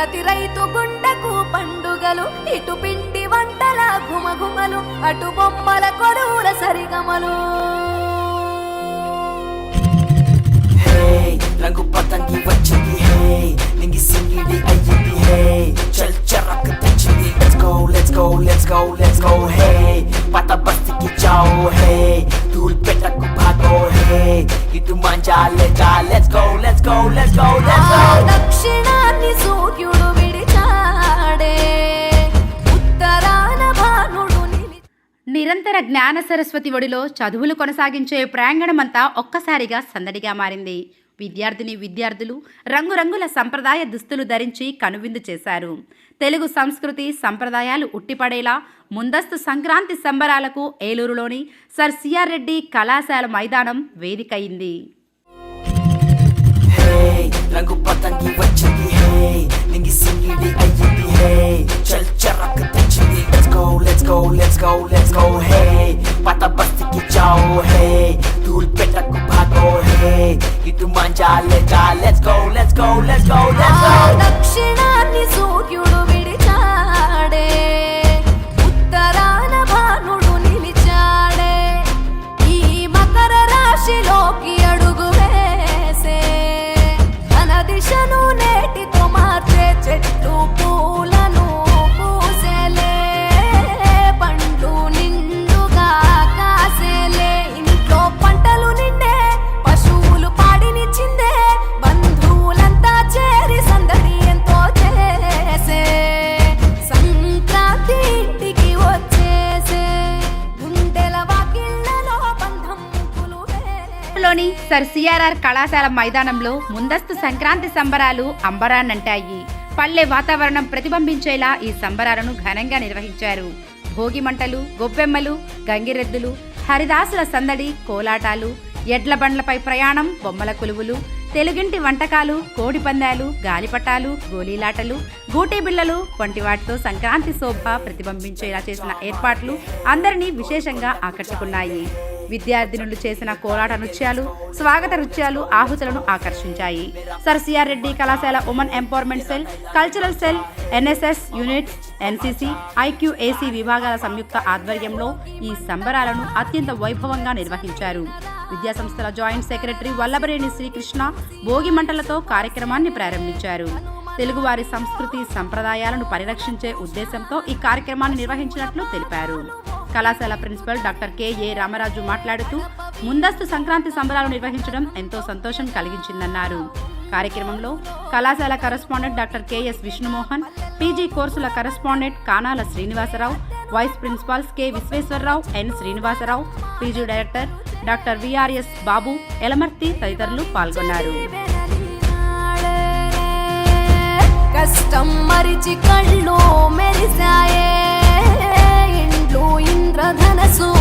ప్రతి రైతు గుండెకు పండుగలు, ఇటు పిండి వంటల గుమగుమలు, అటు బొమ్మల కొలువుల సరిగమలు. రంగు పతంగి వచ్చింది హే, నింగి సింగిడి అయ్యింది హే, చల్ చరక్ తెచ్చింది. Let's go let's go let's go let's go హే, పాత బస్తీకి జాओ హే, ధూల్ పెట్టకు భాగో హే, ఇటు మంజాలేగా. Let's go let's go let's go let's go. దక్షిణాన్ని సూర్యుడు విడిచాడే, ఉత్తరాన భానుడు నిరంతర జ్ఞాన సరస్వతి ఒడిలో చదువులు కొనసాగించే ప్రాంగణమంతా ఒక్కసారిగా సందడిగా మారింది. విద్యార్థులు రంగురంగుల సంప్రదాయ దుస్తులు ధరించి కనువిందు చేశారు. తెలుగు సంస్కృతి సంప్రదాయాలు ఉట్టిపడేలా ముందస్తు సంక్రాంతి సంబరాలకు ఏలూరులోని సర్ సిఆర్ రెడ్డి కళాశాల మైదానం వేదికైంది. రంగు పతంగి వచ్చింది హే, నింగి సింగిడి అయ్యింది హే, చల్ చరక్ తెచ్చింది. Let's go let's go let's go let's go హే, పాత బస్తీకి జాओ హే, ధూల్ పెట్టకు భాగో హే, ఇటు మంజాలేగా. Let's go let's go let's go let's go. దక్షిణాన్ని సూర్యుడు విడిచాడే, ఉత్తరాన భానుడు నిలిచాడే, ఈ మకర రాశిలోకి అడుగు వేసే, తన దిశను నేటితో మార్చే చెట్లు పూలను పూసేలే, పండ్లు నిండుగా కాసేలే, ఇంట్లో పంటలు నిండే, పశువులు పాడినిచ్చిందే, బంధువులంతా చేరి సందడి ఎంతో చేసే, సంక్రాంతి ఇంటికి వచ్చేసే, గుండెల వాకిళ్లలో బంధం లోని సర్ సిఆర్ఆర్ కళాశాల మైదానంలో ముందస్తు సంక్రాంతి సంబరాలు అంబరాన్నంటాయి. పల్లె వాతావరణం ప్రతిబింబించేలా ఈ సంబరాలను ఘనంగా నిర్వహించారు. భోగి మంటలు, గొబ్బెమ్మలు, గంగిరెద్దులు, హరిదాసుల సందడి, కోలాటాలు, ఎడ్ల బండ్లపై ప్రయాణం, బొమ్మల కొలువులు, తెలుగింటి వంటకాలు, కోడి పందాలు, గాలిపటాలు, గోలీలాటలు, గూటీ బిళ్ళలు వంటి వాటితో సంక్రాంతి శోభ ప్రతిబింబించేలా చేసిన ఏర్పాట్లు అందరినీ విశేషంగా ఆకట్టుకున్నాయి. విద్యార్థినులు చేసిన కోలాట నృత్యాలు, స్వాగత నృత్యాలు ఆహుతులను ఆకర్షించాయి. సర్ సిఆర్ రెడ్డి కళాశాల women empowerment cell, cultural cell, NSS units, NCC, IQAC విభాగాల సంయుక్త ఆధ్వర్యంలో ఈ సంబరాలను అత్యంత వైభవంగా నిర్వహించారు. విద్యాసంస్థల జాయింట్ సెక్రటరీ వల్లభరేణి శ్రీకృష్ణ భోగి మంటలతో కార్యక్రమాన్ని ప్రారంభించారు. తెలుగువారి సంస్కృతి సంప్రదాయాలను పరిరక్షించే ఉద్దేశంతో ఈ కార్యక్రమాన్ని నిర్వహించినట్లు తెలిపారు. కళాశాల ప్రిన్సిపల్ డాక్టర్ కెఏ రామరాజు మాట్లాడుతూ ముందస్తు సంక్రాంతి సంబరాలు నిర్వహించడం ఎంతో సంతోషం కలిగించిందన్నారు. కార్యక్రమంలో కళాశాల correspondent doctor KS Vishnumohan, PG కోర్సుల correspondent Kanala Srinivasarao, vice principals K Visweswararao, N Srinivasarao, PG director doctor VRS Babu, Elamarthi తదితరులు పాల్గొన్నారు. కష్టం మరిచి కళ్ళు మెరిసాయే, ఇండ్లు ఇంద్రధనసూలయ్యాయే,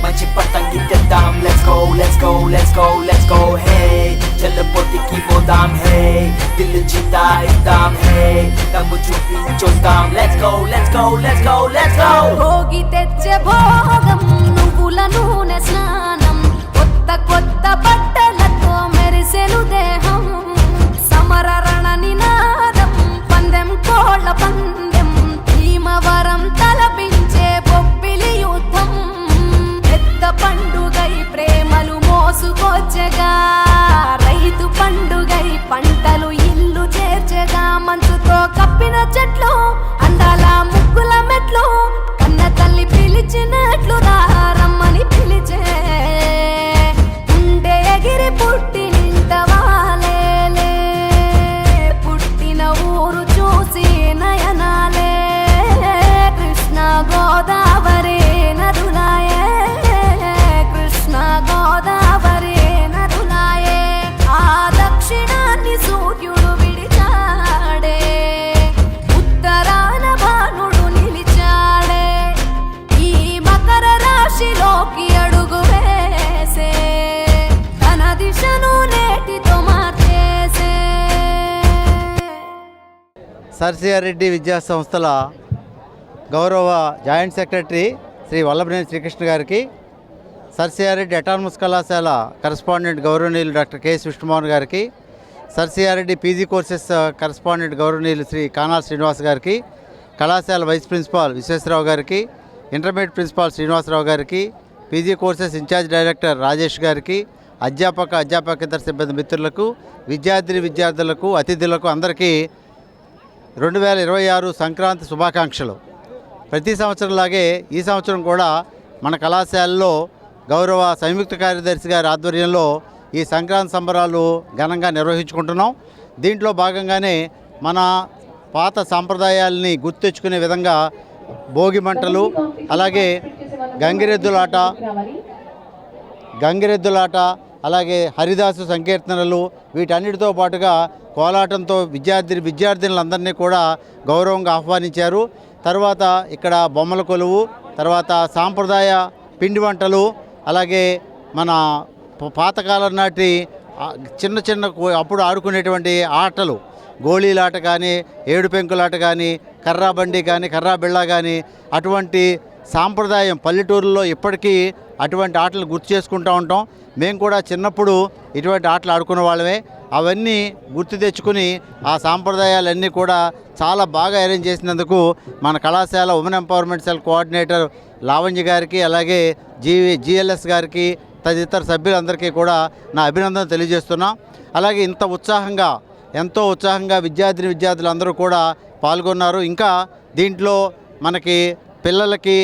మంచి పతంగి తెద్దాం. Let's go let's go let's go let's go హే, చల్ పొట్టికి పోదాం హే, దిల్ జీతా ఇద్దాం హే, దమ్ము చూపి చూద్దాం. Let's go let's go let's go let's go. Bhogi తెచ్చే భోగం, నువ్వుల నూనె స్నానం, కొత్త కొత్త బట్టలతో మెరిసెను దేహం, సమర రణ నినాదం, పందెం కోళ్ళ పందెం, భీమవరం తలపించే బొబ్బిలి యుద్ధం, పెద్ద పండుగై ప్రేమలు మోసుకొచ్చగా, రైతు పండుగై పంటలు ఇల్లు చేర్చగా, మంచుతో కప్పిన చెట్లు, అందాల ముగ్గుల మెట్లు, కన్న తల్లి పిలిచినట్లు రమ్మని పిలిచే, ఉండే ఎగిరి పుట్టి నింట వాలేలే, పుట్టిన ఊరు చూసి నయనాలే సాక్షిలోకి అడుగు వేసే తన దిశను నేటితో మార్చేసే. సర్సియారెడ్డి విద్యా సంస్థల గౌరవ జాయింట్ సెక్రటరీ శ్రీ వల్లభనేని శ్రీకృష్ణ గారికి, సర్సియారెడ్డి అటానమస్ కళాశాల కరస్పాండెంట్ గౌరవనీయులు డాక్టర్ కెఎస్ విష్ణుమోహన్ గారికి, సర్సియారెడ్డి పీజీ కోర్సెస్ కరస్పాండెంట్ గౌరవనీయులు శ్రీ కానాల్ శ్రీనివాస్ గారికి, కళాశాల వైస్ ప్రిన్సిపాల్ విశ్వేశ్వరరావు గారికి, ఇంటర్మీడియట్ ప్రిన్సిపాల్ శ్రీనివాసరావు గారికి, PG courses in-charge director Rajesh గారికి, అధ్యాపకేతర సిబ్బంది మిత్రులకు, విద్యార్థులకు, అతిథులకు అందరికీ 2026 సంక్రాంతి శుభాకాంక్షలు. ప్రతి సంవత్సరంలాగే ఈ సంవత్సరం కూడా మన కళాశాలలో గౌరవ సంయుక్త కార్యదర్శి గారి ఆధ్వర్యంలో ఈ సంక్రాంతి సంబరాలు ఘనంగా నిర్వహించుకుంటున్నాం. దీంట్లో భాగంగానే మన పాత సాంప్రదాయాల్ని గుర్తు తెచ్చుకునే విధంగా భోగి మంటలు, అలాగే గంగిరెద్దులాట, అలాగే హరిదాసు సంకీర్తనలు, వీటన్నిటితో పాటుగా కోలాటంతో విద్యార్థినులందరినీ కూడా గౌరవంగా ఆహ్వానించారు. తర్వాత ఇక్కడ బొమ్మల కొలువు, తర్వాత సాంప్రదాయ పిండి వంటలు, అలాగే మన పాతకాలం నాటి చిన్న అప్పుడు ఆడుకునేటువంటి ఆటలు, గోళీలాట కానీ, ఏడు పెంకులాట కానీ, కర్రా బండి కానీ, కర్రా బిళ్ళ కానీ, అటువంటి సాంప్రదాయం పల్లెటూరులో ఇప్పటికీ అటువంటి ఆటలు గుర్తు చేసుకుంటూ ఉంటాం. మేము కూడా చిన్నప్పుడు ఇటువంటి ఆటలు ఆడుకునే వాళ్ళమే. అవన్నీ గుర్తు తెచ్చుకుని ఆ సాంప్రదాయాలన్నీ కూడా చాలా బాగా అరేంజ్ చేసినందుకు మన కళాశాల women empowerment cell coordinator Lavanya గారికి, అలాగే జిఎల్ఎస్ గారికి, తదితర సభ్యులందరికీ కూడా నా అభినందన తెలియజేస్తున్నాం. అలాగే ఎంతో ఉత్సాహంగా విద్యార్థులందరూ కూడా పాల్గొన్నారు. ఇంకా దీంట్లో మనకి పిల్లలకి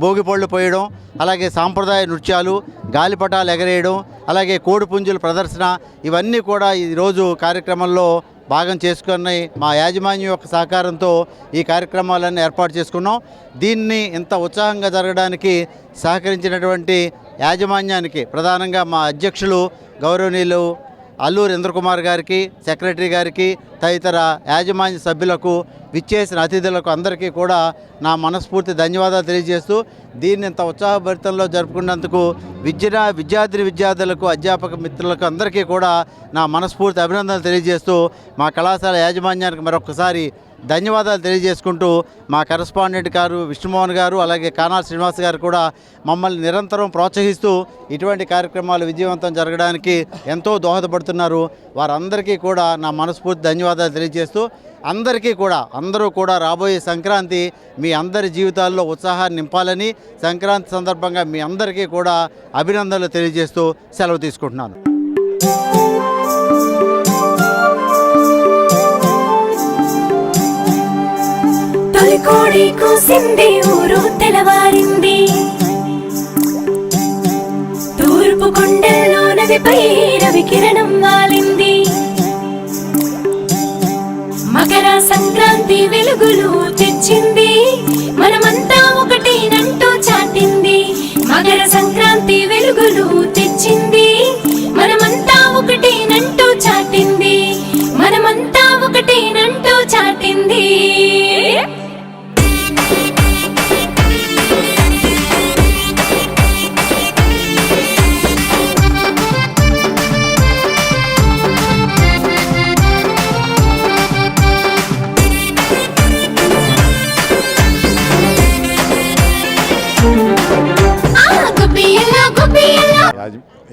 భోగి పళ్ళు పోయడం, అలాగే సాంప్రదాయ నృత్యాలు, గాలిపటాలు ఎగరేయడం, అలాగే కోడిపుంజుల ప్రదర్శన, ఇవన్నీ కూడా ఈరోజు కార్యక్రమంలో భాగం చేసుకుని మా యాజమాన్యం యొక్క సహకారంతో ఈ కార్యక్రమాలన్నీ ఏర్పాటు చేసుకున్నాం. దీన్ని ఇంత ఉత్సాహంగా జరగడానికి సహకరించినటువంటి యాజమాన్యానికి, ప్రధానంగా మా అధ్యక్షులు గౌరవనీయులు అల్లూరి ఇంద్రకుమార్ గారికి, సెక్రటరీ గారికి, తదితర యాజమాన్య సభ్యులకు, విచ్చేసిన అతిథులకు అందరికీ కూడా నా మనస్ఫూర్తి ధన్యవాదాలు తెలియజేస్తూ, దీన్ని ఇంత ఉత్సాహభరితంలో జరుపుకున్నందుకు విద్యార్థులకు, అధ్యాపక మిత్రులకు అందరికీ కూడా నా మనస్ఫూర్తి అభినందనలు తెలియజేస్తూ, మా కళాశాల యాజమాన్యానికి మరొకసారి ధన్యవాదాలు తెలియజేసుకుంటూ, మా కరస్పాండెంట్ గారు విష్ణుమోహన్ గారు, అలాగే కానాల్ శ్రీనివాస్ గారు కూడా మమ్మల్ని నిరంతరం ప్రోత్సహిస్తూ ఇటువంటి కార్యక్రమాలు విజయవంతం జరగడానికి ఎంతో దోహదపడుతున్నారు. వారందరికీ కూడా నా మనస్ఫూర్తి ధన్యవాదాలు తెలియజేస్తూ, అందరూ కూడా రాబోయే సంక్రాంతి మీ అందరి జీవితాల్లో ఉత్సాహాన్ని నింపాలని సంక్రాంతి సందర్భంగా మీ అందరికీ కూడా అభినందనలు తెలియజేస్తూ సెలవు తీసుకుంటున్నాను. కోడి కూసింది, ఊరు తెలవారింది, తూర్పు కొండల్లో నదిపై రవి కిరణం వాలింది, మకర సంక్రాంతి వెలుగులు తెచ్చింది, మనమంతా ఒకటేనంటూ చాటింది, మకర సంక్రాంతి వెలుగులు తెచ్చింది, మనమంతా ఒకటేనంటూ చాటింది, మనమంతా ఒకటేనంటూ చాటింది.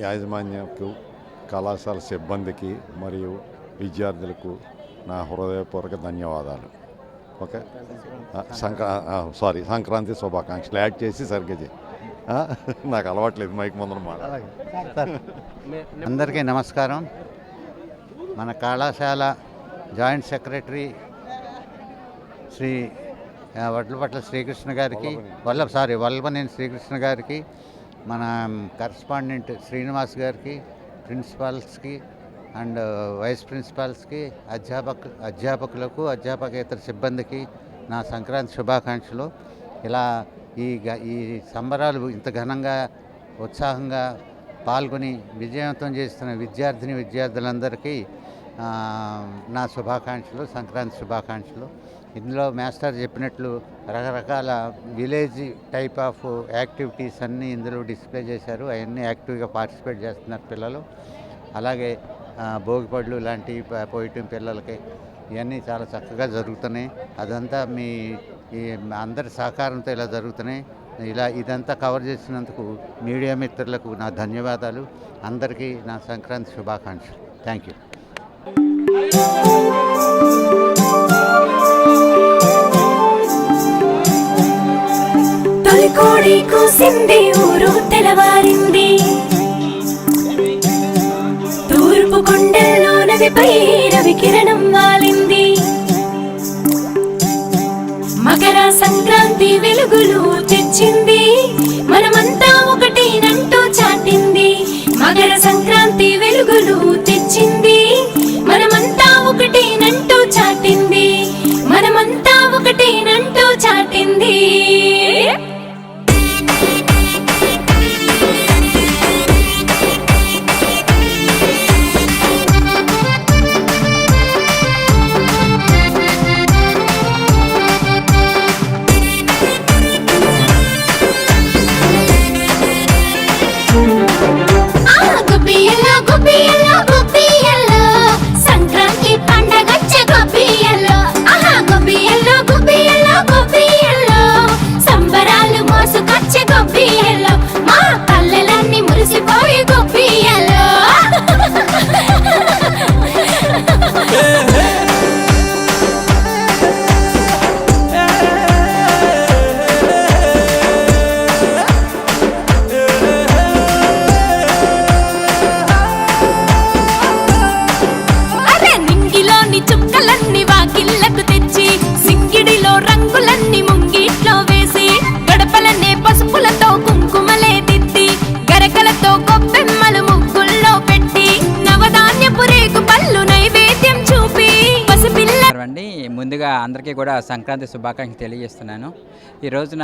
యాజమాన్యకు, కళాశాల సిబ్బందికి మరియు విద్యార్థులకు నా హృదయపూర్వక ధన్యవాదాలు. ఓకే, సంక్రాంతి శుభాకాంక్షలు యాడ్ చేసి సరిగ్గా చేయి. నాకు అలవాట్లేదు మైక్ ముందర మాట. అందరికీ నమస్కారం. మన కళాశాల జాయింట్ సెక్రటరీ శ్రీ వడ్లపట్ల శ్రీకృష్ణ గారికి, వల్లభనేని శ్రీకృష్ణ గారికి, మన కరస్పాండెంట్ శ్రీనివాస్ గారికి, ప్రిన్సిపాల్స్కి అండ్ వైస్ ప్రిన్సిపాల్స్కి, అధ్యాపకులకు, అధ్యాపకేతర సిబ్బందికి నా సంక్రాంతి శుభాకాంక్షలు. ఇలా ఈ సంబరాలు ఇంత ఘనంగా ఉత్సాహంగా పాల్గొని విజయవంతం చేస్తున్న విద్యార్థులందరికీ నా శుభాకాంక్షలు, సంక్రాంతి శుభాకాంక్షలు. ఇందులో మాస్టర్ చెప్పినట్లు రకరకాల విలేజ్ టైప్ ఆఫ్ యాక్టివిటీస్ అన్నీ ఇందులో డిస్ప్లే చేశారు. అవన్నీ యాక్టివ్గా పార్టిసిపేట్ చేస్తున్నారు పిల్లలు. అలాగే భోగిపళ్ళు లాంటివి పోయటం పిల్లలకి ఇవన్నీ చాలా చక్కగా జరుగుతున్నాయి. అదంతా మీ అందరి సహకారంతో ఇలా జరుగుతున్నాయి. ఇదంతా కవర్ చేసినందుకు మీడియా మిత్రులకు నా ధన్యవాదాలు. అందరికీ నా సంక్రాంతి శుభాకాంక్షలు. Thank you. తొలి కోడి కూసింది, ఊరు తెలవారింది. తూర్పు కొండల్లో నదిపై రవి కిరణం వాలింది. మకర సంక్రాంతి వెలుగులు తెచ్చింది, మనమంతా ఒకటేనంటూ చాటింది. మకర సంక్రాంతి వెలుగులు తెచ్చింది, మనమంతా ఒకటేనంటూ చాటింది. మనమంతా ఒకటేనంటూ చాటింది. సంక్రాంతి పండగచ్చే గొబ్బియల్లో, ఆహా గొబ్బియల్లో గొబ్బియల్లో గొబ్బియల్లో, సంబరాలు మోసుకొచ్చే గొబ్బియల్లో, మా పల్లెలన్నీ మురిసిపోయి గొబ్బియల్లో. చుక్కలన్నీ వాకిళ్ళకు తెచ్చి, సింగిడిలో రంగులన్నీ ముంగిట్లో వేసి, గడపలనే పసుపులతో కుంకుమలే దిద్ది, గరకలతో గొప్పెమ్మలు ముగ్గుల్లో పెట్టి, నవధాన్యపు రేగు పళ్ళు నైవేద్యం చూపి అండి. ముందుగా అందరికీ కూడా సంక్రాంతి శుభాకాంక్షలు తెలియజేస్తున్నాను. ఈ రోజున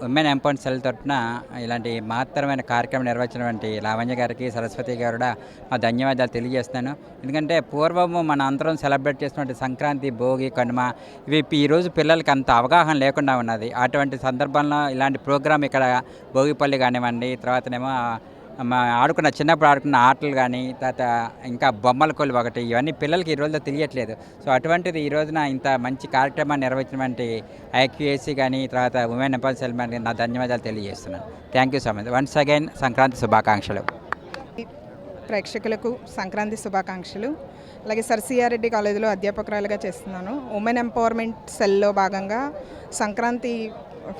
ఉమెన్ ఎంపవర్మెంట్ సెల్ తరఫున ఇలాంటి మహత్తరమైన కార్యక్రమం నిర్వహించినటువంటి లావణ్య గారికి, సరస్వతి గారు కూడా మా ధన్యవాదాలు తెలియజేస్తున్నాను. ఎందుకంటే పూర్వము మన అందరం సెలబ్రేట్ చేసినటువంటి సంక్రాంతి, భోగి, కనుమ ఇవి ఈరోజు పిల్లలకి అంత అవగాహన లేకుండా ఉన్నది. అటువంటి సందర్భంలో ఇలాంటి ప్రోగ్రాం ఇక్కడ భోగిపల్లి కానివ్వండి, తర్వాతనేమో చిన్నప్పుడు ఆడుకున్న ఆటలు కానీ, తర్వాత ఇంకా బొమ్మల కొలు ఒకటి, ఇవన్నీ పిల్లలకి ఈ రోజులో తెలియట్లేదు. సో అటువంటిది ఈ రోజున ఇంత మంచి కార్యక్రమాన్ని నిర్వహించినటువంటి ఐక్యూఏసీ కానీ, తర్వాత ఉమెన్ ఎంపవర్మెంట్ సెల్ కానీ నా ధన్యవాదాలు తెలియజేస్తున్నాను. Thank you so much. Once again Sankranti శుభాకాంక్షలు. ప్రేక్షకులకు సంక్రాంతి శుభాకాంక్షలు. అలాగే సర్ సిఆర్ రెడ్డి కాలేజీలో అధ్యాపకురాలుగా చేస్తున్నాను. ఉమెన్ ఎంపవర్మెంట్ సెల్లో భాగంగా సంక్రాంతి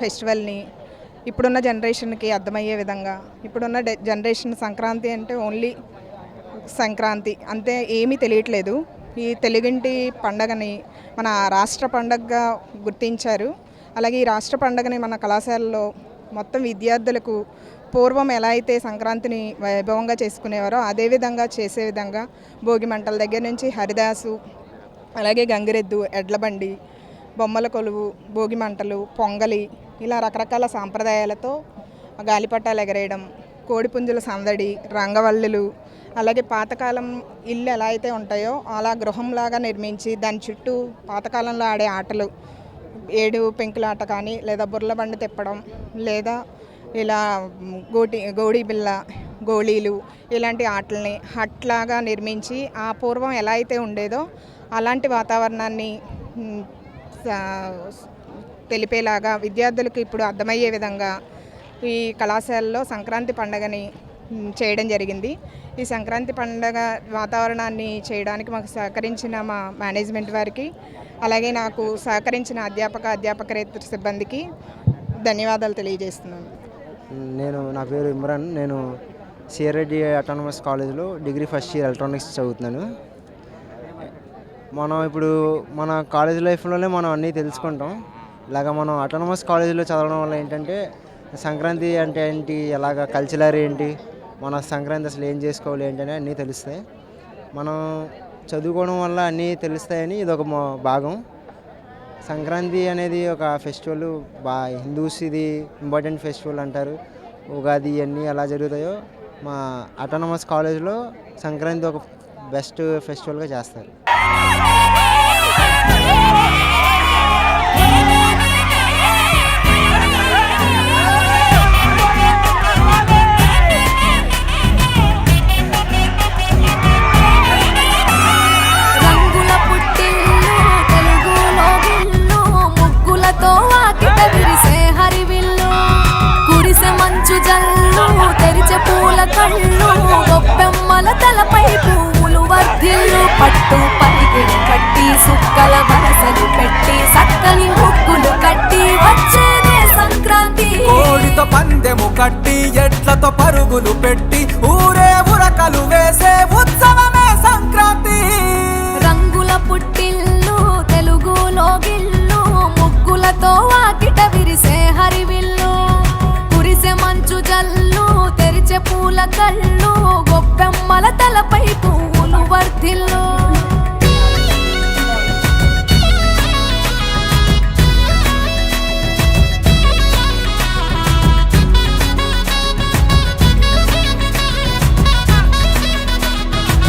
ఫెస్టివల్ని ఇప్పుడున్న జనరేషన్కి అర్థమయ్యే విధంగా, ఇప్పుడున్న జనరేషన్ సంక్రాంతి అంటే ఓన్లీ సంక్రాంతి అంతే, ఏమీ తెలియట్లేదు. ఈ తెలుగింటి పండగని మన రాష్ట్ర పండగగా గుర్తించారు. అలాగే ఈ రాష్ట్ర పండగని మన కళాశాలలో మొత్తం విద్యార్థులకు పూర్వం ఎలా అయితే సంక్రాంతిని వైభవంగా చేసుకునేవారో అదేవిధంగా చేసే విధంగా భోగి మంటల దగ్గర నుంచి హరిదాసు, అలాగే గంగిరెద్దు, ఎడ్లబండి, బొమ్మల కొలువు, భోగి మంటలు, పొంగలి, ఇలా రకరకాల సాంప్రదాయాలతో గాలిపటాలు ఎగరేయడం, కోడిపుంజుల సందడి, రంగవల్లులు, అలాగే పాతకాలం ఇల్లు ఎలా అయితే ఉంటాయో అలా గృహంలాగా నిర్మించి దాని చుట్టూ పాతకాలంలో ఆడే ఆటలు, ఏడు పెంకులాట కానీ, లేదా బుర్ల బండి తిప్పడం, లేదా ఇలా గోడి బిళ్ళ, గోళీలు, ఇలాంటి ఆటల్ని హట్లాగా నిర్మించి ఆ పూర్వం ఎలా అయితే ఉండేదో అలాంటి వాతావరణాన్ని తెలిపేలాగా విద్యార్థులకు ఇప్పుడు అర్థమయ్యే విధంగా ఈ కళాశాలలో సంక్రాంతి పండుగని చేయడం జరిగింది. ఈ సంక్రాంతి పండుగ వాతావరణాన్ని చేయడానికి మాకు సహకరించిన మా మేనేజ్మెంట్ వారికి, అలాగే నాకు సహకరించిన అధ్యాపకేతర సిబ్బందికి ధన్యవాదాలు తెలియజేస్తున్నాను. నా పేరు ఇమ్రాన్. నేను సిఆర్ రెడ్డి ఆటోనమస్ కాలేజ్లో డిగ్రీ ఫస్ట్ ఇయర్ ఎలక్ట్రానిక్స్ చదువుతున్నాను. మనం ఇప్పుడు మన కాలేజ్ లైఫ్లోనే మనం అన్నీ తెలుసుకుంటాం. ఇలాగ మనం ఆటోనమస్ కాలేజీలో చదవడం వల్ల ఏంటంటే సంక్రాంతి అంటే ఏంటి, ఎలాగ కల్చరల్ ఏంటి, మన సంక్రాంతి అసలు ఏం చేసుకోవాలి ఏంటని అన్నీ తెలుస్తాయి. మనం చదువుకోవడం వల్ల అన్నీ తెలుస్తాయని ఇదొక భాగం. సంక్రాంతి అనేది ఒక ఫెస్టివల్, హిందూస్ ఇది ఇంపార్టెంట్ ఫెస్టివల్ అంటారు. ఉగాది ఇవన్నీ ఎలా జరుగుతాయో మా ఆటోనమస్ కాలేజ్లో సంక్రాంతి ఒక బెస్ట్ ఫెస్టివల్గా చేస్తారు. పట్టు పరిగెడు కట్టి సుక్కల వరసలు పెట్టి సక్కని ముక్కులు కట్టి వచ్చేదే సంక్రాంతి. కోడితో పందెము కట్టి ఎట్లతో పరుగులు పెట్టి ఊరే ఉరకలు వేసే ఉత్సవమే సంక్రాంతి. రంగుల పుట్టిల్లు తెలుగులో గిల్లు ముగ్గులతో వాకిట విరిసే హరివిల్లు కురిసే మంచు జల్లు తెరిచే పూల కళ్ళు గొప్పెమ్మల తల